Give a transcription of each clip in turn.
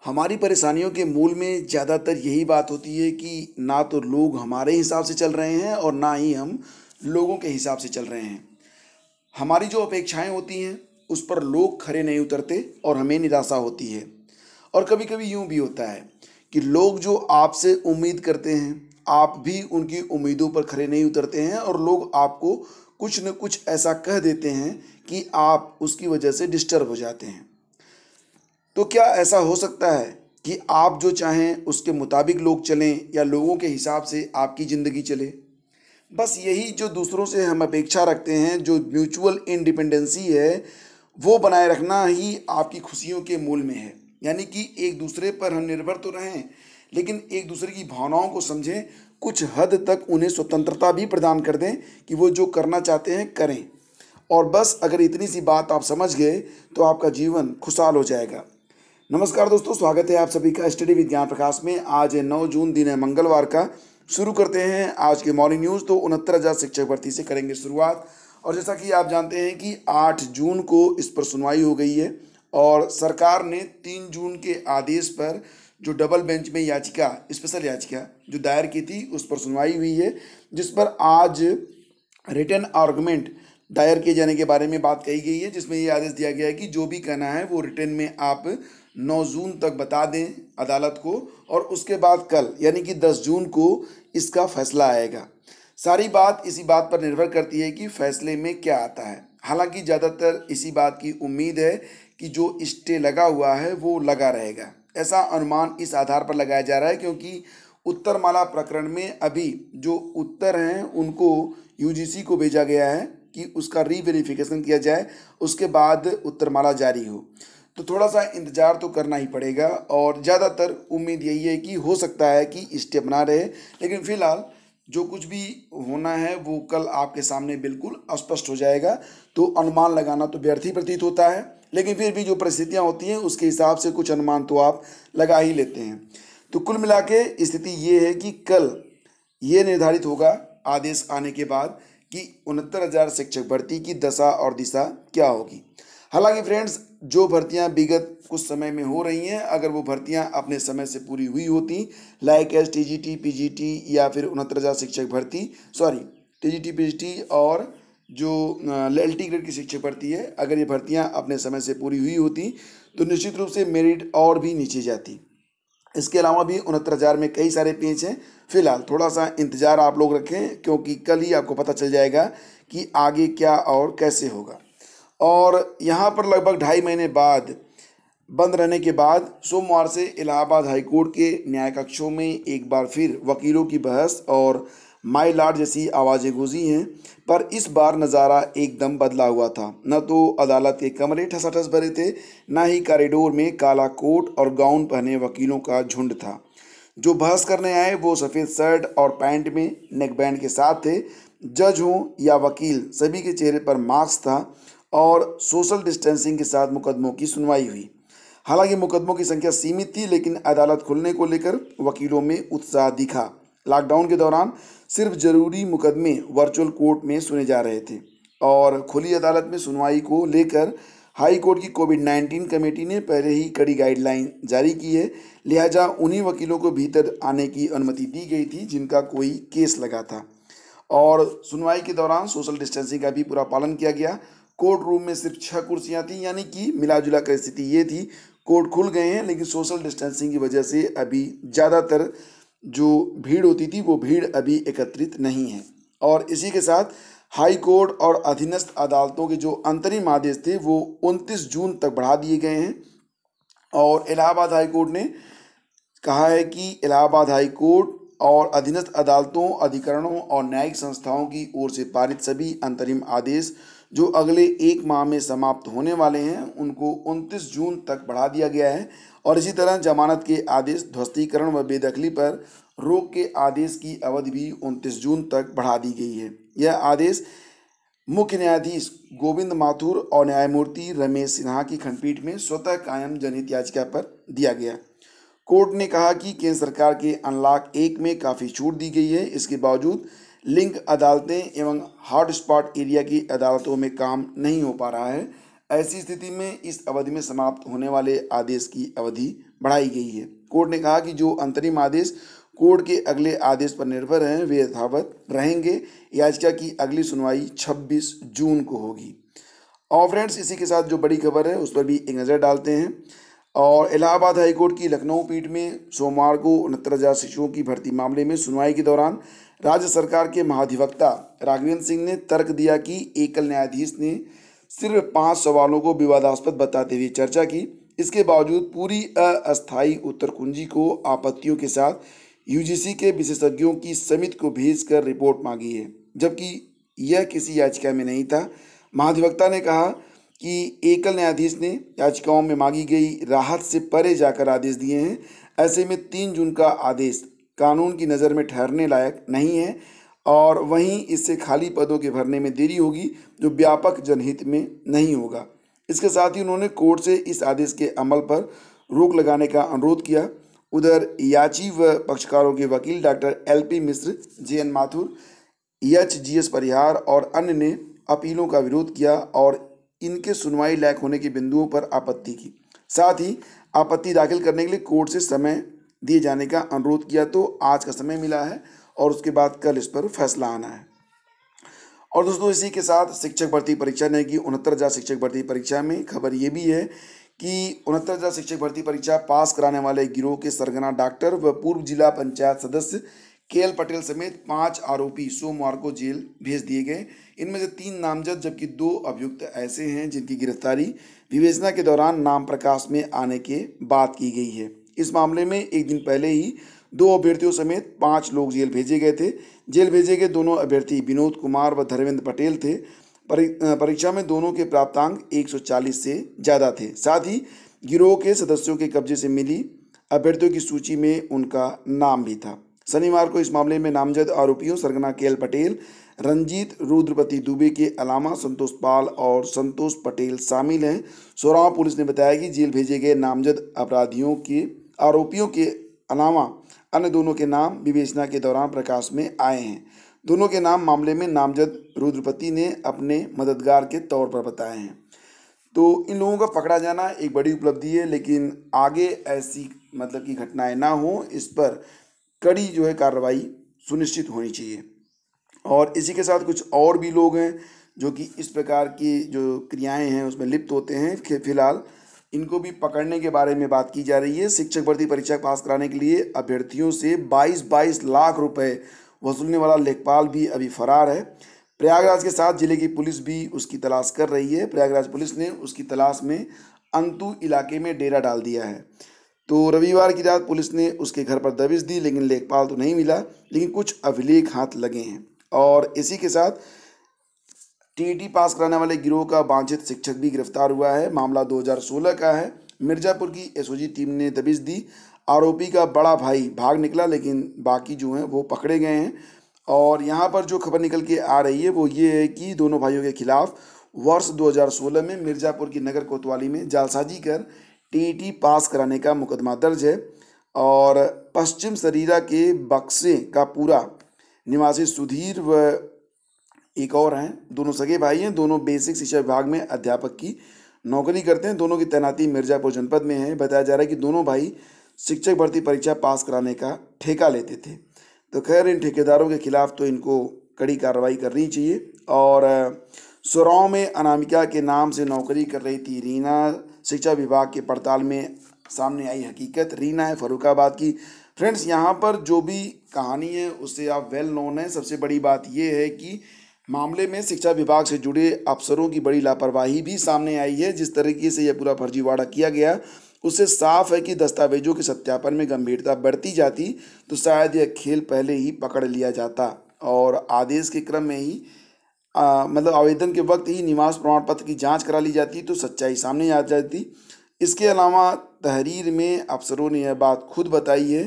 हमारी परेशानियों के मूल में ज़्यादातर यही बात होती है कि ना तो लोग हमारे हिसाब से चल रहे हैं और ना ही हम लोगों के हिसाब से चल रहे हैं। हमारी जो अपेक्षाएं होती हैं उस पर लोग खरे नहीं उतरते और हमें निराशा होती है। और कभी कभी यूं भी होता है कि लोग जो आपसे उम्मीद करते हैं आप भी उनकी उम्मीदों पर खरे नहीं उतरते हैं और लोग आपको कुछ न कुछ ऐसा कह देते हैं कि आप उसकी वजह से डिस्टर्ब हो जाते हैं। तो क्या ऐसा हो सकता है कि आप जो चाहें उसके मुताबिक लोग चलें या लोगों के हिसाब से आपकी ज़िंदगी चले? बस यही जो दूसरों से हम अपेक्षा रखते हैं, जो म्यूचुअल इंडिपेंडेंसी है, वो बनाए रखना ही आपकी खुशियों के मूल में है। यानी कि एक दूसरे पर हम निर्भर तो रहें, लेकिन एक दूसरे की भावनाओं को समझें, कुछ हद तक उन्हें स्वतंत्रता भी प्रदान कर दें कि वो जो करना चाहते हैं करें। और बस अगर इतनी सी बात आप समझ गए तो आपका जीवन खुशहाल हो जाएगा। नमस्कार दोस्तों, स्वागत है आप सभी का स्टडी विद ज्ञान प्रकाश में। आज है 9 जून, दिन है मंगलवार का। शुरू करते हैं आज के मॉर्निंग न्यूज़। तो 69,000 शिक्षक भर्ती से करेंगे शुरुआत। और जैसा कि आप जानते हैं कि 8 जून को इस पर सुनवाई हो गई है और सरकार ने 3 जून के आदेश पर जो डबल बेंच में याचिका, स्पेशल याचिका जो दायर की थी उस पर सुनवाई हुई है, जिस पर आज रिटन आर्गुमेंट दायर किए जाने के बारे में बात कही गई है, जिसमें ये आदेश दिया गया है कि जो भी कहना है वो रिटन में आप 9 जून तक बता दें अदालत को और उसके बाद कल यानी कि 10 जून को इसका फैसला आएगा। सारी बात इसी बात पर निर्भर करती है कि फैसले में क्या आता है। हालांकि ज़्यादातर इसी बात की उम्मीद है कि जो स्टे लगा हुआ है वो लगा रहेगा। ऐसा अनुमान इस आधार पर लगाया जा रहा है क्योंकि उत्तरमाला प्रकरण में अभी जो उत्तर हैं उनको यूजीसी को भेजा गया है कि उसका रीवेरिफिकेशन किया जाए, उसके बाद उत्तरमाला जारी हो। तो थोड़ा सा इंतज़ार तो करना ही पड़ेगा और ज़्यादातर उम्मीद यही है कि हो सकता है कि स्टे बना रहे, लेकिन फिलहाल जो कुछ भी होना है वो कल आपके सामने बिल्कुल स्पष्ट हो जाएगा। तो अनुमान लगाना तो व्यर्थ ही प्रतीत होता है, लेकिन फिर भी जो परिस्थितियाँ होती हैं उसके हिसाब से कुछ अनुमान तो आप लगा ही लेते हैं। तो कुल मिला के स्थिति ये है कि कल ये निर्धारित होगा आदेश आने के बाद कि 69,000 शिक्षक भर्ती की दशा और दिशा क्या होगी। हालांकि फ्रेंड्स, जो भर्तियां विगत कुछ समय में हो रही हैं, अगर वो भर्तियां अपने समय से पूरी हुई होती, लाइक एस टीजीटी, पीजीटी या फिर 69,000 शिक्षक भर्ती, सॉरी टीजीटी, पीजीटी और जो एलटी ग्रेड की शिक्षक भर्ती है, अगर ये भर्तियां अपने समय से पूरी हुई होती तो निश्चित रूप से मेरिट और भी नीचे जाती। इसके अलावा भी 69,000 में कई सारे पेज हैं। फिलहाल थोड़ा सा इंतज़ार आप लोग रखें क्योंकि कल ही आपको पता चल जाएगा कि आगे क्या और कैसे होगा। और यहाँ पर लगभग 2.5 महीने बाद बंद रहने के बाद सोमवार से इलाहाबाद हाईकोर्ट के न्याय कक्षों में एक बार फिर वकीलों की बहस और माई लॉर्ड जैसी आवाज़ें गूंजी हैं। पर इस बार नज़ारा एकदम बदला हुआ था। न तो अदालत के कमरे ठसाठस भरे थे, न ही कॉरिडोर में काला कोट और गाउन पहने वकीलों का झुंड था। जो बहस करने आए वो सफ़ेद शर्ट और पैंट में नेक बैंड के साथ थे। जज हों या वकील, सभी के चेहरे पर मास्क था और सोशल डिस्टेंसिंग के साथ मुकदमों की सुनवाई हुई। हालांकि मुकदमों की संख्या सीमित थी, लेकिन अदालत खुलने को लेकर वकीलों में उत्साह दिखा। लॉकडाउन के दौरान सिर्फ जरूरी मुकदमे वर्चुअल कोर्ट में सुने जा रहे थे और खुली अदालत में सुनवाई को लेकर हाई कोर्ट की कोविड-19 कमेटी ने पहले ही कड़ी गाइडलाइन जारी की है। लिहाजा उन्हीं वकीलों को भीतर आने की अनुमति दी गई थी जिनका कोई केस लगा था। और सुनवाई के दौरान सोशल डिस्टेंसिंग का भी पूरा पालन किया गया। कोर्ट रूम में सिर्फ 6 कुर्सियां थी, यानी कि मिला जुला कर स्थिति ये थी। कोर्ट खुल गए हैं, लेकिन सोशल डिस्टेंसिंग की वजह से अभी ज़्यादातर जो भीड़ होती थी वो भीड़ अभी एकत्रित नहीं है। और इसी के साथ हाई कोर्ट और अधीनस्थ अदालतों के जो अंतरिम आदेश थे वो 29 जून तक बढ़ा दिए गए हैं। और इलाहाबाद हाई कोर्ट ने कहा है कि इलाहाबाद हाई कोर्ट और अधीनस्थ अदालतों, अधिकरणों और न्यायिक संस्थाओं की ओर से पारित सभी अंतरिम आदेश जो अगले 1 माह में समाप्त होने वाले हैं उनको 29 जून तक बढ़ा दिया गया है। और इसी तरह जमानत के आदेश, ध्वस्तीकरण व बेदखली पर रोक के आदेश की अवधि भी 29 जून तक बढ़ा दी गई है। यह आदेश मुख्य न्यायाधीश गोविंद माथुर और न्यायमूर्ति रमेश सिन्हा की खंडपीठ में स्वतः कायम जनहित याचिका पर दिया गया। कोर्ट ने कहा कि केंद्र सरकार के अनलॉक 1 में काफ़ी छूट दी गई है। इसके बावजूद लिंक अदालतें एवं हॉटस्पॉट एरिया की अदालतों में काम नहीं हो पा रहा है। ऐसी स्थिति में इस अवधि में समाप्त होने वाले आदेश की अवधि बढ़ाई गई है। कोर्ट ने कहा कि जो अंतरिम आदेश कोर्ट के अगले आदेश पर निर्भर हैं वे यथावत रहेंगे। याचिका की अगली सुनवाई 26 जून को होगी। और फ्रेंड्स, इसी के साथ जो बड़ी खबर है उस पर भी एक नज़र डालते हैं। और इलाहाबाद हाईकोर्ट की लखनऊ पीठ में सोमवार को 69,000 शिक्षकों की भर्ती मामले में सुनवाई के दौरान राज्य सरकार के महाधिवक्ता राघवेंद्र सिंह ने तर्क दिया कि एकल न्यायाधीश ने सिर्फ 5 सवालों को विवादास्पद बताते हुए चर्चा की। इसके बावजूद पूरी अस्थायी उत्तर कुंजी को आपत्तियों के साथ यूजीसी के विशेषज्ञों की समिति को भेजकर रिपोर्ट मांगी है, जबकि यह किसी याचिका में नहीं था। महाधिवक्ता ने कहा कि एकल न्यायाधीश ने याचिकाओं में मांगी गई राहत से परे जाकर आदेश दिए हैं। ऐसे में 3 जून का आदेश कानून की नज़र में ठहरने लायक नहीं है और वहीं इससे खाली पदों के भरने में देरी होगी जो व्यापक जनहित में नहीं होगा। इसके साथ ही उन्होंने कोर्ट से इस आदेश के अमल पर रोक लगाने का अनुरोध किया। उधर याची व पक्षकारों के वकील डॉक्टर LP मिश्र, JN माथुर, HGS परिहार और अन्य ने अपीलों का विरोध किया और इनके सुनवाई लायक होने के बिंदुओं पर आपत्ति की। साथ ही आपत्ति दाखिल करने के लिए कोर्ट से समय दिए जाने का अनुरोध किया। तो आज का समय मिला है और उसके बाद कल इस पर फैसला आना है। और दोस्तों, इसी के साथ शिक्षक भर्ती परीक्षा ने की 69,000 शिक्षक भर्ती परीक्षा में खबर ये भी है कि 69,000 शिक्षक भर्ती परीक्षा पास कराने वाले गिरोह के सरगना डॉक्टर व पूर्व जिला पंचायत सदस्य KL पटेल समेत 5 आरोपी सोमवार को जेल भेज दिए गए। इनमें से 3 नामजद जबकि 2 अभियुक्त ऐसे हैं जिनकी गिरफ्तारी विवेचना के दौरान नाम प्रकाश में आने के बाद की गई है। इस मामले में एक दिन पहले ही 2 अभ्यर्थियों समेत 5 लोग जेल भेजे गए थे। जेल भेजे गए दोनों अभ्यर्थी विनोद कुमार व धर्मेंद्र पटेल थे। परीक्षा में दोनों के प्राप्तांक 140 से ज़्यादा थे। साथ ही गिरोह के सदस्यों के कब्जे से मिली अभ्यर्थियों की सूची में उनका नाम भी था। शनिवार को इस मामले में नामजद आरोपियों सरगना KL पटेल, रंजीत रुद्रपति दुबे के अलावा संतोष पाल और संतोष पटेल शामिल हैं। सोरावा पुलिस ने बताया कि जेल भेजे गए नामजद आरोपियों के अलावा अन्य दोनों के नाम विवेचना के दौरान प्रकाश में आए हैं। दोनों के नाम मामले में नामजद रुद्रपति ने अपने मददगार के तौर पर बताए हैं। तो इन लोगों का पकड़ा जाना एक बड़ी उपलब्धि है, लेकिन आगे ऐसी की घटनाएं ना हो, इस पर कड़ी जो है कार्रवाई सुनिश्चित होनी चाहिए। और इसी के साथ कुछ और भी लोग हैं जो कि इस प्रकार की जो क्रियाएं हैं उसमें लिप्त होते हैं। फिलहाल इनको भी पकड़ने के बारे में बात की जा रही है। शिक्षक भर्ती परीक्षा पास कराने के लिए अभ्यर्थियों से 22 लाख रुपए वसूलने वाला लेखपाल भी अभी फरार है। प्रयागराज के साथ जिले की पुलिस भी उसकी तलाश कर रही है। प्रयागराज पुलिस ने उसकी तलाश में अंतु इलाके में डेरा डाल दिया है। तो रविवार की रात पुलिस ने उसके घर पर दबिश दी, लेकिन लेखपाल तो नहीं मिला, लेकिन कुछ अभिलेख हाथ लगे हैं। और इसी के साथ TET पास कराने वाले गिरोह का वांछित शिक्षक भी गिरफ्तार हुआ है। मामला 2016 का है। मिर्जापुर की SOG टीम ने दबिश दी। आरोपी का बड़ा भाई भाग निकला, लेकिन बाकी जो हैं वो पकड़े गए हैं। और यहाँ पर जो खबर निकल के आ रही है वो ये है कि दोनों भाइयों के खिलाफ वर्ष 2016 में मिर्जापुर की नगर कोतवाली में जालसाजी कर TET पास कराने का मुकदमा दर्ज है। और पश्चिम सरीरा के बक्से का पूरा निवासी सुधीर व एक और हैं, दोनों सगे भाई हैं। दोनों बेसिक शिक्षा विभाग में अध्यापक की नौकरी करते हैं। दोनों की तैनाती मिर्जापुर जनपद में है। बताया जा रहा है कि दोनों भाई शिक्षक भर्ती परीक्षा पास कराने का ठेका लेते थे। तो खैर, इन ठेकेदारों के खिलाफ तो इनको कड़ी कार्रवाई करनी चाहिए। और सोराव में अनामिका के नाम से नौकरी कर रही थी रीना। शिक्षा विभाग के पड़ताल में सामने आई हकीकत। रीना है फर्रुखाबाद की। फ्रेंड्स, यहाँ पर जो भी कहानी है उससे आप वेल नोन है। सबसे बड़ी बात यह है कि मामले में शिक्षा विभाग से जुड़े अफसरों की बड़ी लापरवाही भी सामने आई है। जिस तरीके से यह पूरा फर्जीवाड़ा किया गया उससे साफ है कि दस्तावेजों के सत्यापन में गंभीरता बढ़ती जाती तो शायद यह खेल पहले ही पकड़ लिया जाता और आदेश के क्रम में ही आवेदन के वक्त ही निवास प्रमाण पत्र की जांच करा ली जाती तो सच्चाई सामने आ जाती। इसके अलावा तहरीर में अफसरों ने यह बात खुद बताई है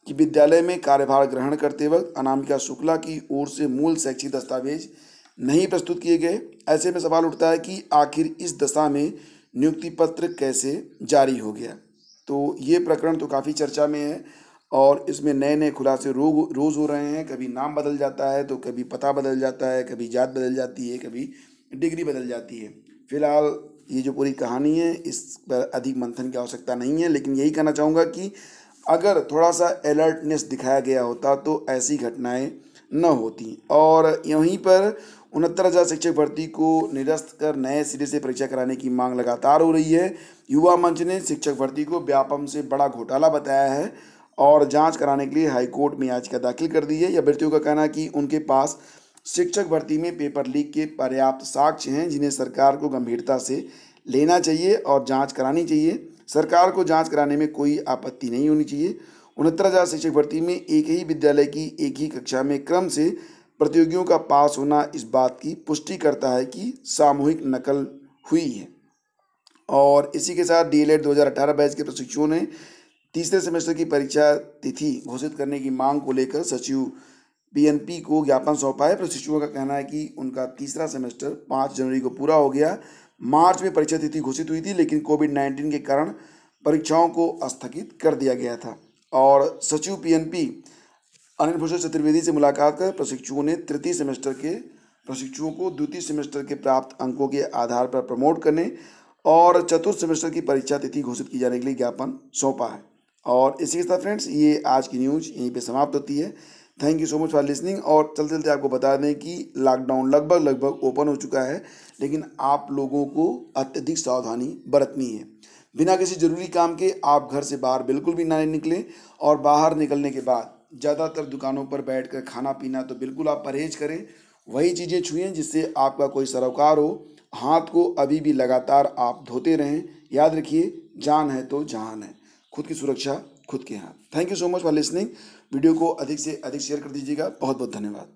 कि विद्यालय में कार्यभार ग्रहण करते वक्त अनामिका शुक्ला की ओर से मूल शैक्षिक दस्तावेज नहीं प्रस्तुत किए गए। ऐसे में सवाल उठता है कि आखिर इस दशा में नियुक्ति पत्र कैसे जारी हो गया। तो ये प्रकरण तो काफ़ी चर्चा में है और इसमें नए नए खुलासे रोज़ हो रहे हैं। कभी नाम बदल जाता है तो कभी पता बदल जाता है, कभी जात बदल जाती है, कभी डिग्री बदल जाती है। फिलहाल ये जो पूरी कहानी है इस पर अधिक मंथन की आवश्यकता नहीं है, लेकिन यही कहना चाहूँगा कि अगर थोड़ा सा अलर्टनेस दिखाया गया होता तो ऐसी घटनाएं न होती। और यहीं पर 69,000 शिक्षक भर्ती को निरस्त कर नए सिरे से परीक्षा कराने की मांग लगातार हो रही है। युवा मंच ने शिक्षक भर्ती को व्यापम से बड़ा घोटाला बताया है और जांच कराने के लिए हाईकोर्ट में याचिका दाखिल कर दी है। या अभ्यर्थियों का कहना है कि उनके पास शिक्षक भर्ती में पेपर लीक के पर्याप्त साक्ष्य हैं, जिन्हें सरकार को गंभीरता से लेना चाहिए और जांच करानी चाहिए। सरकार को जांच कराने में कोई आपत्ति नहीं होनी चाहिए। 69,000 शिक्षक भर्ती में एक ही विद्यालय की एक ही कक्षा में क्रम से प्रतियोगियों का पास होना इस बात की पुष्टि करता है कि सामूहिक नकल हुई है। और इसी के साथ डीएलएड 2018 बैच के प्रशिक्षुओं ने तीसरे सेमेस्टर की परीक्षा तिथि घोषित करने की मांग को लेकर सचिव पीएनपी को ज्ञापन सौंपा है। प्रशिक्षुओं का कहना है कि उनका तीसरा सेमेस्टर 5 जनवरी को पूरा हो गया। मार्च में परीक्षा तिथि घोषित हुई थी, लेकिन कोविड-19 के कारण परीक्षाओं को स्थगित कर दिया गया था। और सचिव पीएनपी अनिल भूषण चतुर्वेदी से मुलाकात कर प्रशिक्षुओं ने तृतीय सेमेस्टर के प्रशिक्षुओं को द्वितीय सेमेस्टर के प्राप्त अंकों के आधार पर प्रमोट करने और चतुर्थ सेमेस्टर की परीक्षा तिथि घोषित की जाने के लिए ज्ञापन सौंपा है। और इसी के साथ फ्रेंड्स, ये आज की न्यूज़ यहीं पे समाप्त होती है। Thank you so much for listening. और चलते चलते आपको बता दें कि लॉकडाउन लगभग ओपन हो चुका है, लेकिन आप लोगों को अत्यधिक सावधानी बरतनी है। बिना किसी ज़रूरी काम के आप घर से बाहर बिल्कुल भी ना निकलें। और बाहर निकलने के बाद ज़्यादातर दुकानों पर बैठकर खाना पीना तो बिल्कुल आप परहेज करें। वही चीज़ें छुएं जिससे आपका कोई सरोकार हो। हाथ को अभी भी लगातार आप धोते रहें। याद रखिए, जान है तो जहान है। खुद की सुरक्षा खुद के हाथ। Thank you so much for listening. Video को अधिक से अधिक शेयर कर दीजिएगा। बहुत बहुत धन्यवाद।